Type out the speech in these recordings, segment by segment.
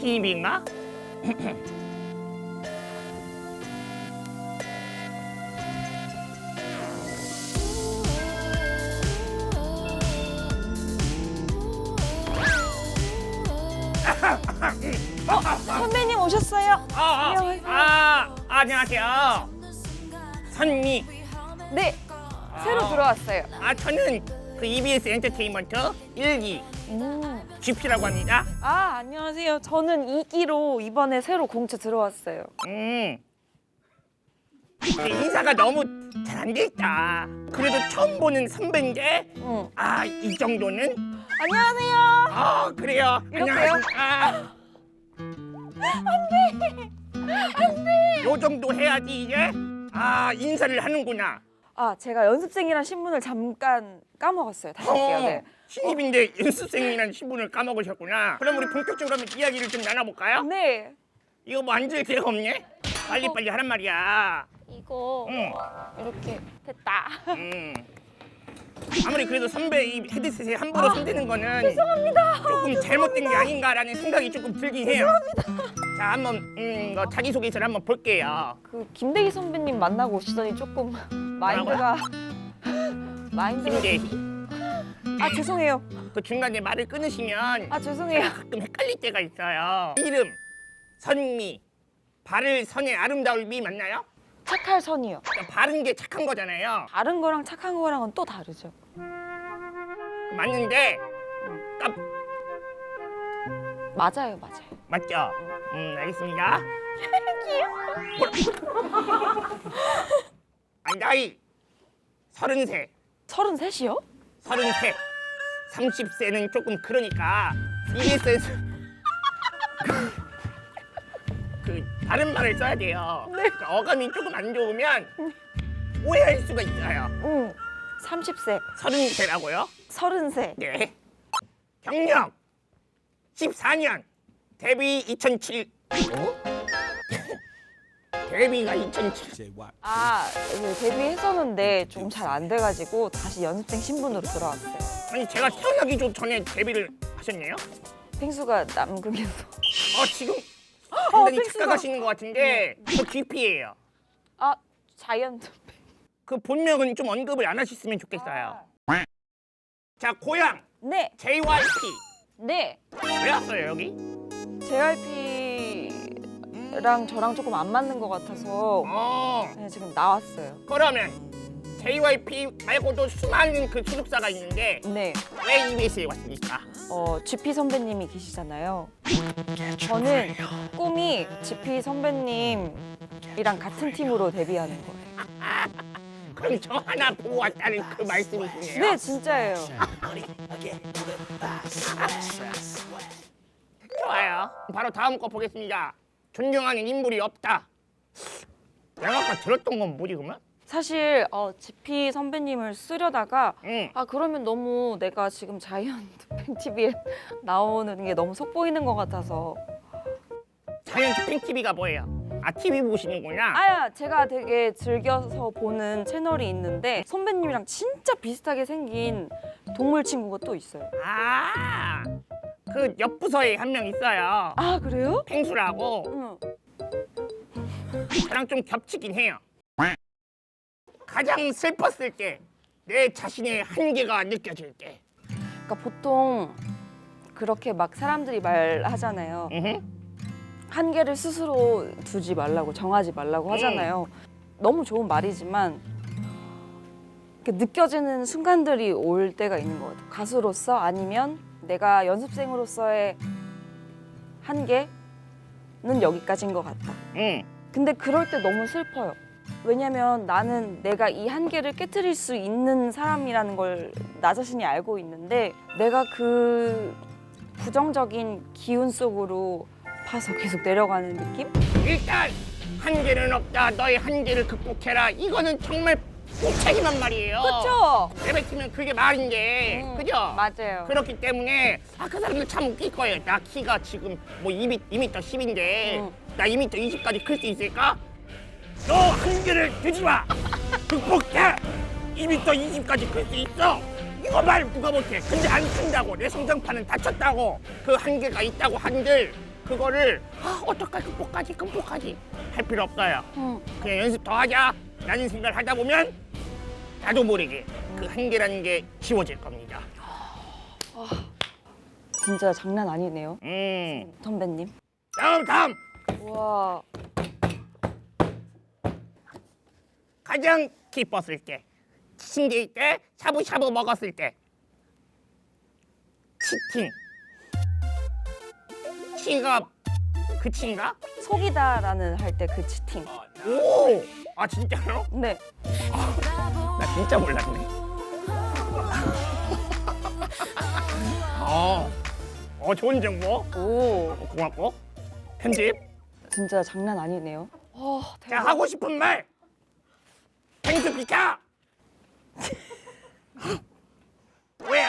신입인가? 선배님 오셨어요? 안녕하세요. 선미. 네, 새로 들어왔어요. 저는 그 EBS 엔터테인먼트 1기 GP라고 합니다. 안녕하세요. 저는 2기로 이번에 새로 공채 들어왔어요. 인사가 너무 잘 안 돼 있다. 그래도 처음 보는 선배인데, 이 정도는? 안녕하세요. 그래요. 이렇게요? 안 돼. 요 정도 해야지 이제 인사를 하는구나. 제가 연습생이란 신분을 잠깐 까먹었어요. 다시 할게요. 네. 신입인데 연습생이라는 신분을 까먹으셨구나. 그럼 우리 본격적으로 한번 이야기를 좀 나눠볼까요? 네. 이거 뭐 앉을 데가 없네? 빨리빨리 하란 말이야. 이거 이렇게 됐다. 아무리 그래도 선배 이 헤드셋에 함부로 손대는 거는 죄송합니다. 조금 잘못된 게 아닌가라는 생각이 조금 들긴 해요. 자, 한번 자기소개서를 한번 볼게요. 그 김대희 선배님 만나고 오시더니 조금 마인드가 김대희. 죄송해요. 그 중간에 말을 끊으시면 죄송해요. 가끔 헷갈릴 때가 있어요. 이름 선미, 바를 선의 아름다울 미 맞나요? 착할 선이요. 그러니까 바른 게 착한 거잖아요. 다른 거랑 착한 거랑은 또 다르죠. 맞는데 맞아요. 맞죠? 알겠습니다. 나이 33. 33이요? 33. 30세는 조금 그러니까 EBS에서 그 다른 말을 써야 돼요. 네. 그러니까 어감이 조금 안 좋으면 오해할 수가 있어요. 30세. 33세라고요? 30세. 네. 경력 14년. 데뷔 2007. 데뷔가 2007. 데뷔했었는데 조금 잘 안 돼가지고 다시 연습생 신분으로 돌아왔어요. 아니 제가 태어나기 좀 전에 데뷔를 하셨네요? 펭수가 남극에서. 지금 상당히 펭수가. 착각하시는 것 같은데 저 GP예요. 자이언트. 그 본명은 좀 언급을 안 하셨으면 좋겠어요. 자, 고향 네. JYP. 네. 왜 왔어요 여기? JYP랑 저랑 조금 안 맞는 것 같아서 지금 나왔어요. 그러면 JYP 말고도 수많은 그 소속사가 있는데 네. 왜 EBS에 왔습니까? GP 선배님이 계시잖아요. 저는 꿈이 GP 선배님이랑 같은 팀으로 데뷔하는 거예요. 그럼 저 하나 보고 왔다는 그 말씀이시네요? 네, 진짜예요. 좋아요. 바로 다음 거 보겠습니다. 존경하는 인물이 없다. 내가 아까 들었던 건 뭐지 그러면? 사실 GP 선배님을 쓰려다가 그러면 너무 내가 지금 자이언트 팬TV에 나오는 게 너무 속보이는 것 같아서. 자이언트 팬TV가 뭐예요? TV 보시는구나. 제가 되게 즐겨서 보는 채널이 있는데 선배님이랑 진짜 비슷하게 생긴 동물 친구가 또 있어요. 그 옆 부서에 한 명 있어요. 그래요? 펭수라고. 저랑 좀 겹치긴 해요. 가장 슬펐을 때, 내 자신의 한계가 느껴질 때. 그러니까 보통 그렇게 막 사람들이 말하잖아요. 한계를 스스로 두지 말라고, 정하지 말라고 하잖아요. 너무 좋은 말이지만 느껴지는 순간들이 올 때가 있는 것 같아요. 가수로서 아니면 내가 연습생으로서의 한계는 여기까지인 것 같다. 근데 그럴 때 너무 슬퍼요. 왜냐면 나는 내가 이 한계를 깨트릴 수 있는 사람이라는 걸 나 자신이 알고 있는데 내가 그 부정적인 기운 속으로 파서 계속 내려가는 느낌? 일단 한계는 없다. 너의 한계를 극복해라. 이거는 정말 무책임한 말이에요. 그렇죠? 내뱉으면 그게 말인데, 그죠? 맞아요. 그렇기 때문에 그 사람들 참 웃길 거예요. 나 키가 지금 뭐 2m 10인데 나 2m 20까지 클 수 있을까? 너 한계를 두지 마. 극복해. 2m 20까지 클 수 있어. 이거 말 누가 못해. 근데 안 쓴다고. 내 성장판은 다쳤다고. 그 한계가 있다고 한들 그거를 어떡하지 극복하지 할 필요 없어요. 그냥 연습 더 하자 라는 생각을 하다 보면 나도 모르게 그 한계라는 게 지워질 겁니다. 진짜 장난 아니네요. 선배님. 다음 우와. 가장 기뻤을 때, 신기일 때, 샤브샤브 먹었을 때, 치팅. 치가 그 치인가? 속이다라는 할 때 그 치팅. 오, 아 진짜요? 네. 나 진짜 몰랐네. 좋은 정보. 오. 고맙고. 편집. 진짜 장난 아니네요. 자, 하고 싶은 말. 펭수 비켜. 왜요?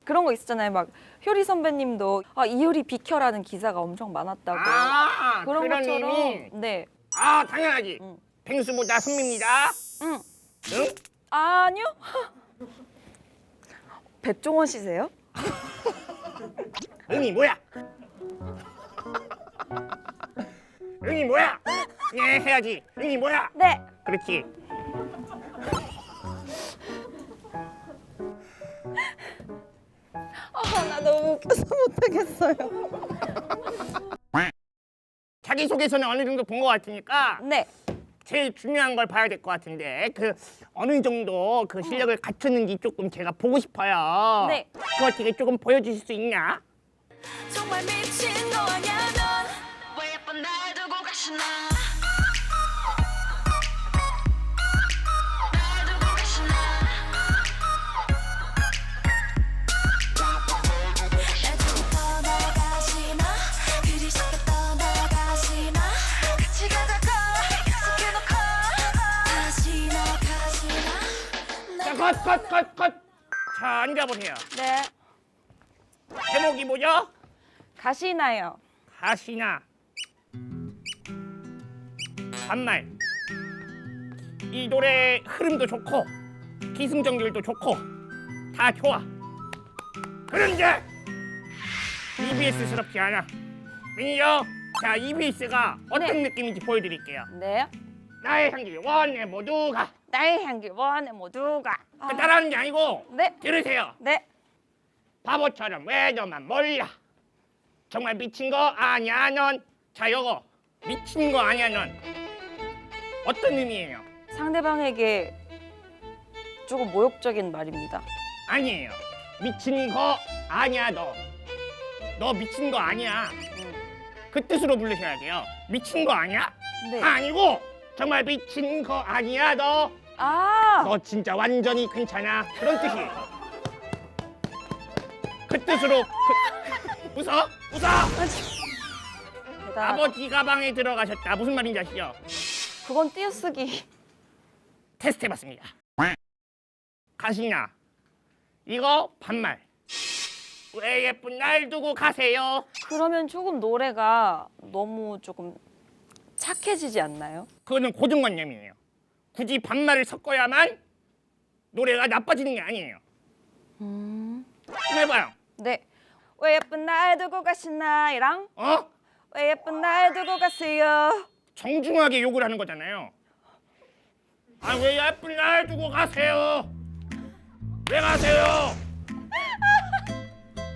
그런 거 있었잖아요. 막 효리 선배님도 이효리 비켜라는 기사가 엄청 많았다고. 그런 그런 것처럼. 의미. 네. 당연하지. 펭수보다 선미입니다. 응. 응? 아니요. 백종원 씨세요? 응이 뭐야? 응이 뭐야? 예, 해야지. 응이 뭐야? 네. 그렇지. 나 너무 웃겨서 못하겠어요. 자기소개서는 어느 정도 본 것 같으니까 네. 제일 중요한 걸 봐야 될 것 같은데 그 어느 정도 그 실력을 갖췄는지 조금 제가 보고 싶어요. 네. 그거 어떻게 조금 보여주실 수 있냐? 정말 미친 거 아냐 넌왜 예쁜 날 두고 가시나 날 두고 가시나 날 두고 떠나가시나 그리 쉽게 떠나가시나 같이 가자고 약속해놓고 가시나 자, 컷. 자, 앉아보세요. 네. 제목이 뭐죠? 가시나요? 가시나. 반말. 이 노래 흐름도 좋고 기승전결도 좋고 다 좋아. 그런데 EBS스럽지 않아. 매니저, 자 EBS가 어떤 느낌인지 보여드릴게요. 네. 나의 향기를 원해 모두가. 나의 향기 원해 모두가. 따라하는 게 아니고 네. 들으세요. 네. 바보처럼 왜 너만 몰라. 정말 미친 거 아니야 넌. 자, 요거 미친 거 아니야 넌 어떤 의미예요? 상대방에게 조금 모욕적인 말입니다. 아니에요. 미친 거 아니야 너 미친 거 아니야. 그 뜻으로 부르셔야 돼요. 미친 거 아니야? 네. 아니고 정말 미친 거 아니야 너 진짜 완전히 괜찮아 그런 뜻이에요. 그 뜻으로 웃어? 대단. 아버지 가방에 들어가셨다. 무슨 말인지 아시죠? 그건 띄어쓰기. 테스트 해봤습니다. 가시나 이거 반말. 왜 예쁜 날 두고 가세요? 그러면 조금 노래가 너무 조금 착해지지 않나요? 그거는 고정관념이에요. 굳이 반말을 섞어야만 노래가 나빠지는 게 아니에요. 한번 해봐요. 네. 왜 예쁜 날 두고 가시나이랑 왜 예쁜 날 두고 가세요? 정중하게 욕을 하는 거잖아요. 왜 예쁜 날 두고 가세요? 왜 가세요?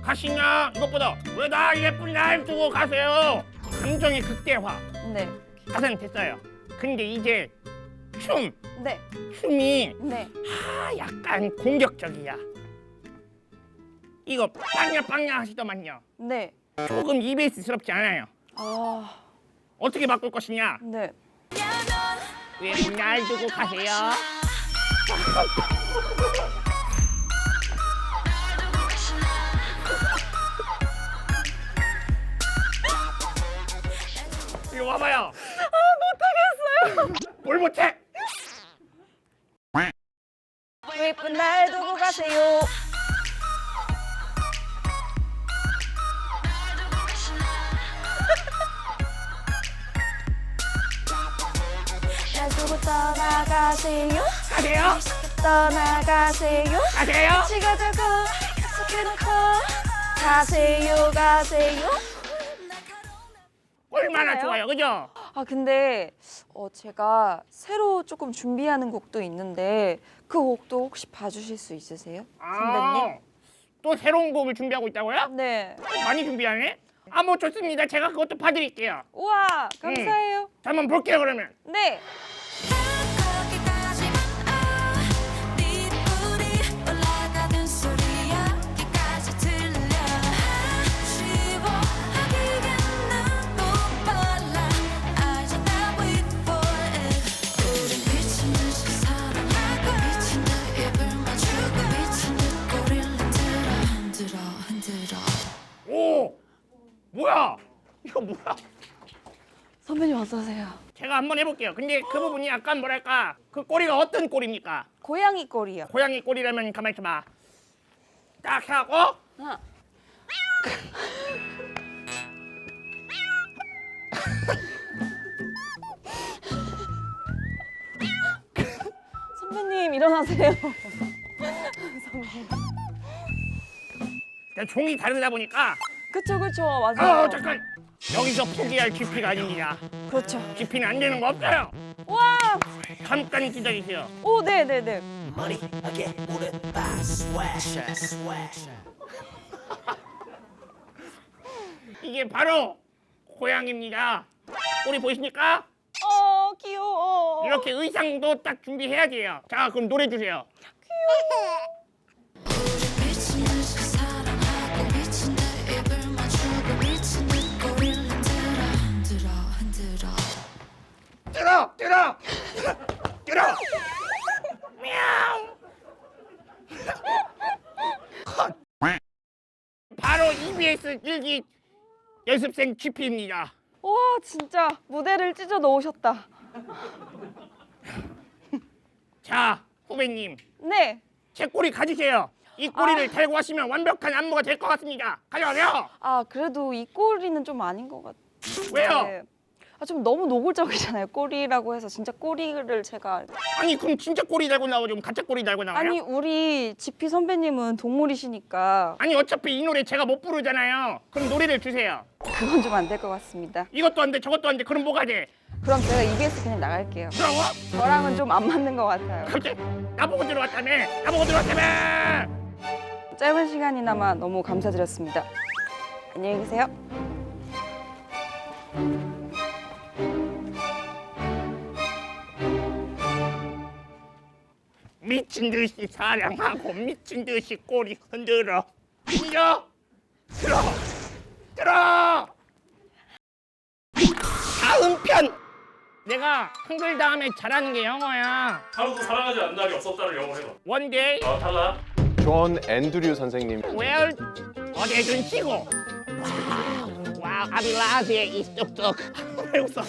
가시나 이것보다 왜 나 예쁜 날 두고 가세요? 감정의 극대화. 네. 가사는 됐어요. 근데 이제 네. 춤이 네. 약간 공격적이야. 이거 빵야 하시더만요. 네. 조금 EBS스럽지 않아요. 어떻게 바꿀 것이냐? 네. 왜 날 두고 가세요? 이리 와봐요. 못하겠어요. 뭘 못해? 왜 예쁜 날 두고 가세요? 날 두고 떠나가세요? 가세요? 떠나가세요? 가세요? 같이 가자고 약속해놓고 가세요. 얼마나 괜찮아요? 좋아요, 그죠? 아 근데 제가 새로 조금 준비하는 곡도 있는데 그 곡도 혹시 봐주실 수 있으세요? 선배님? 또 새로운 곡을 준비하고 있다고요? 네. 많이 준비하네? 아, 뭐 좋습니다. 제가 그것도 봐드릴게요. 우와 감사해요. 자, 한번 볼게요, 그러면. 네. 거기까지만 네 불이 올라가는 소리 여기까지 들려 아쉬워하기엔 너무 빨라 알잖아 we for it 우린 미친 듯이 사랑하고 미친 듯 입을 맞추고 미친 듯 꼬리를 흔들어 흔들어 오! 뭐야? 이거 뭐야? 선배님 어떠세요? 제가 한번 해볼게요. 근데 그 부분이 약간 뭐랄까, 그 꼬리가 어떤 꼬리입니까? 고양이 꼬리요. 고양이 꼬리라면 가만히 있어봐. 딱 하고 하나. 선배님 일어나세요. 선배님. 종이 다르다 보니까 그쵸 맞아요. 잠깐! 여기서 포기할 깊이가 아닙니다. 그렇죠. 깊이는 안 되는 거 없어요. 와. 잠깐 기다리세요. 오 네네네. 이게 바로 고양이입니다. 꼬리 보이십니까? 귀여워. 이렇게 의상도 딱 준비해야 돼요. 자, 그럼 노래 주세요. 미친 듯이 사랑하고 미친 듯 입을 맞추고 미친 듯 꼬리를 흔들어 흔들어 흔들어 들어! 미야옹! 바로 EBS 일기 연습생 GP입니다. 와 진짜 무대를 찢어 놓으셨다. 자, 후배님, 네. 제 꼬리 가지세요. 이 꼬리를 달고 하시면 완벽한 안무가 될 것 같습니다. 가져가세요. 아 그래도 이 꼬리는 좀 아닌 것 같아요. 왜요? 좀 너무 노골적이잖아요. 꼬리라고 해서 진짜 꼬리를 제가 아니, 그럼 진짜 꼬리 달고 나오죠? 가짜 꼬리 달고 나와요? 아니 우리 지피 선배님은 동물이시니까 아니, 어차피 이 노래 제가 못 부르잖아요. 그럼 노래를 주세요. 그건 좀 안 될 것 같습니다. 이것도 안 돼, 저것도 안 돼. 그럼 뭐가 돼? 그럼 제가 EBS 그냥 나갈게요. 뭐라고? 저랑은 좀 안 맞는 것 같아요. 갑자기 나보고 들어왔다며? 나보고 들어왔다며? 짧은 시간이나마 너무 감사드렸습니다. 안녕히 계세요. 미친 듯이 사랑하고 미친 듯이 꼬리 흔들어. 흔들어. 들어. 다음 편. 내가 한글 다음에 잘하는 게 영어야. 하루도 사랑하지 않는 날이 없었다를 영어로 해봐. One day, 탈락. 존 앤드류 선생님. well, 어제든 쉬고. 와우, 아빌라드의 이 뚝뚝. 왜 웃어?